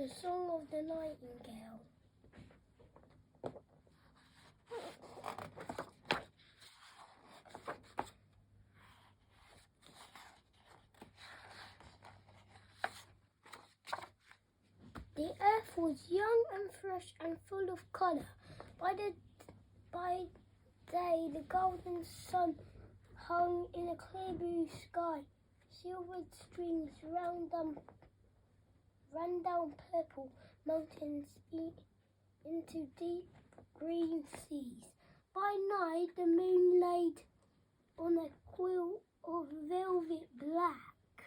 The Song of the Nightingale. The earth was young and fresh and full of colour. By day the golden sun hung in a clear blue sky. Silvered streams ran down purple mountains into deep green seas. By night the moon laid on a quilt of velvet black,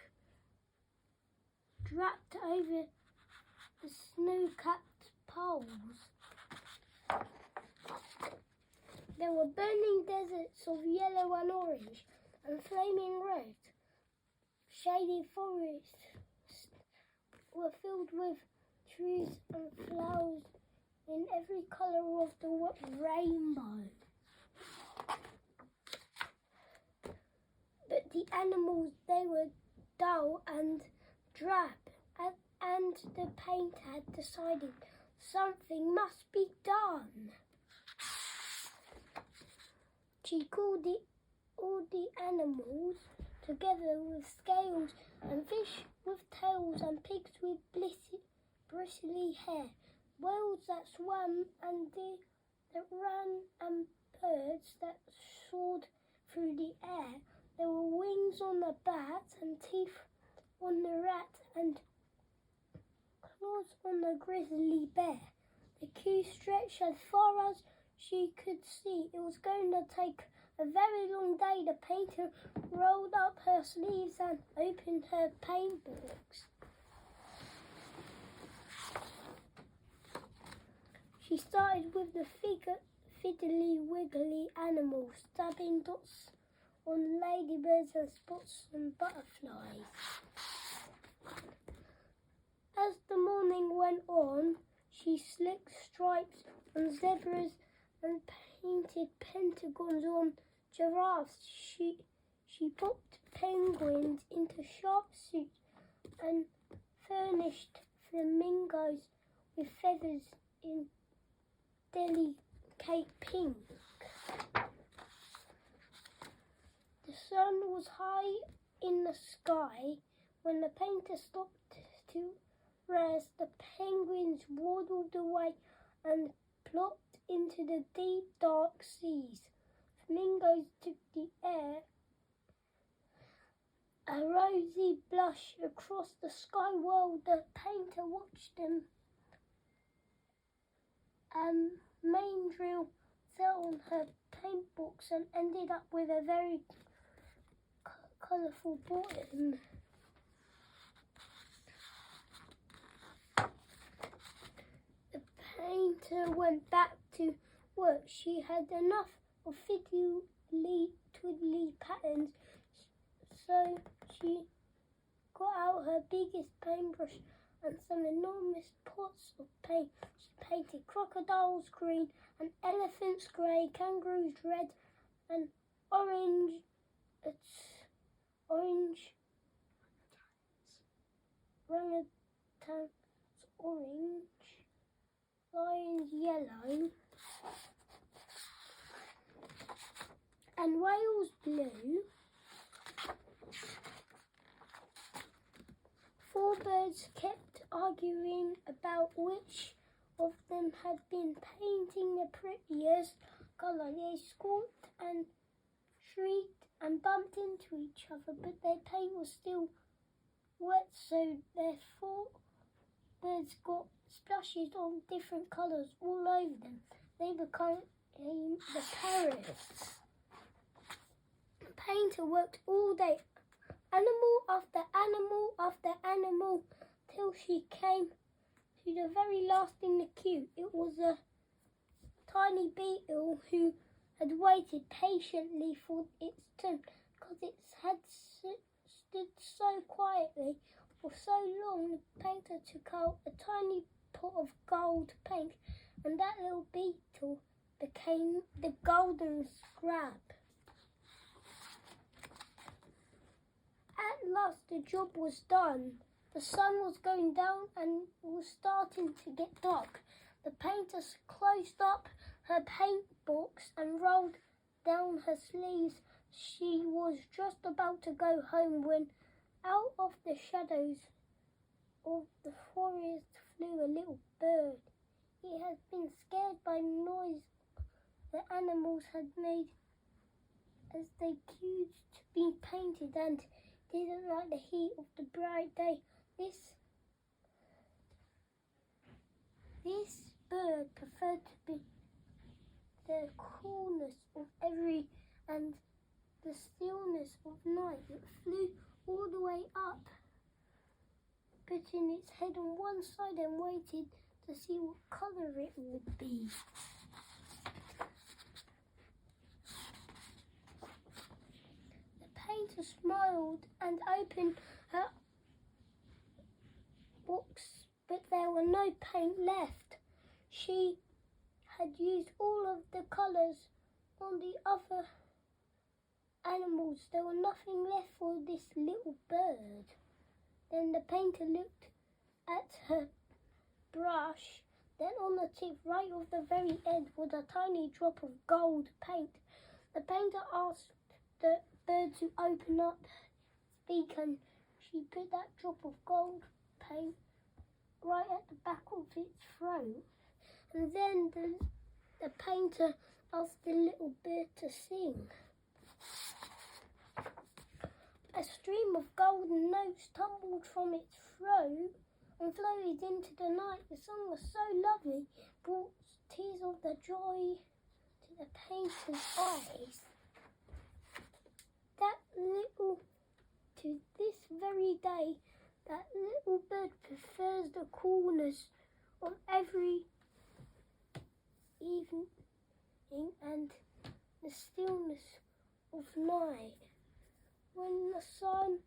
draped over the snow-capped poles. There were burning deserts of yellow and orange and flaming red. Shady forests were filled with trees and flowers in every colour of the rainbow. But the animals, they were dull and drab, and the painter had decided something must be done. She called all the animals together, with scales and fish with tails and pigs with bristly hair, whales that swam and deer that ran and birds that soared through the air. There were wings on the bat and teeth on the rat and claws on the grizzly bear. The queue stretched as far as she could see. It was going to take a very long day. The painter rolled up her sleeves and opened her paint box. She started with the fiddly wiggly animals, dabbing dots on ladybirds and spots on butterflies. As the morning went on, she slicked stripes on zebras and painted pentagons on giraffes. She popped penguins into sharp suits and furnished flamingos with feathers in delicate pink. The sun was high in the sky when the painter stopped to rest. The penguins waddled away and plopped into the deep, dark seas. Flamingos took the air. A rosy blush across the sky while the painter watched them. Main drill fell on her paint box and ended up with a very colourful bottom. The painter went back to work. She had enough of fiddly twiddly patterns, so she got out her biggest paintbrush and some enormous pots of paint. She painted crocodiles green and elephants grey, kangaroos red and orange, orangutans orange, lions yellow, and whales blue. 4 birds kept arguing about which of them had been painting the prettiest colour. They squawked and shrieked and bumped into each other, but their paint was still wet, so their 4 birds got splashes of different colours all over them. They became the parrots. The painter worked all day, animal after animal after animal, till she came to the very last in the queue. It was a tiny beetle who had waited patiently for its turn, because it had stood so quietly for so long. The painter took out a tiny pot of gold paint, and that little beetle became the golden scrap. At last the job was done. The sun was going down and was starting to get dark. The painter closed up her paint box and rolled down her sleeves. She was just about to go home when out of the shadows of the forest flew a little bird. It had been scared by the noise the animals had made as they queued to be painted and didn't like the heat of the bright day. This bird preferred to be the coolness of every and the stillness of night. It flew all the way up, putting its head on one side and waited to see what colour it would be. The painter smiled and opened her box, but there were no paint left. She had used all of the colours on the other animals. There was nothing left for this little bird. Then the painter looked at her brush. Then on the tip right of the very end was a tiny drop of gold paint. The painter asked the bird to open up its beak, and she put that drop of gold paint right at the back of its throat. And then the painter asked the little bird to sing. A stream of golden notes tumbled from its throat and floated into the night. The song was so lovely, brought tears of the joy to the painter's eyes. To this very day, that little bird prefers the coolness of every evening and the stillness of night. When the sun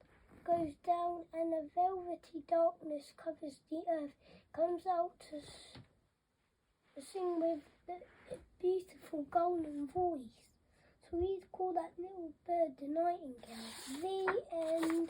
goes down and a velvety darkness covers the earth, it comes out to sing with a beautiful golden voice. So we call that little bird the nightingale. The end.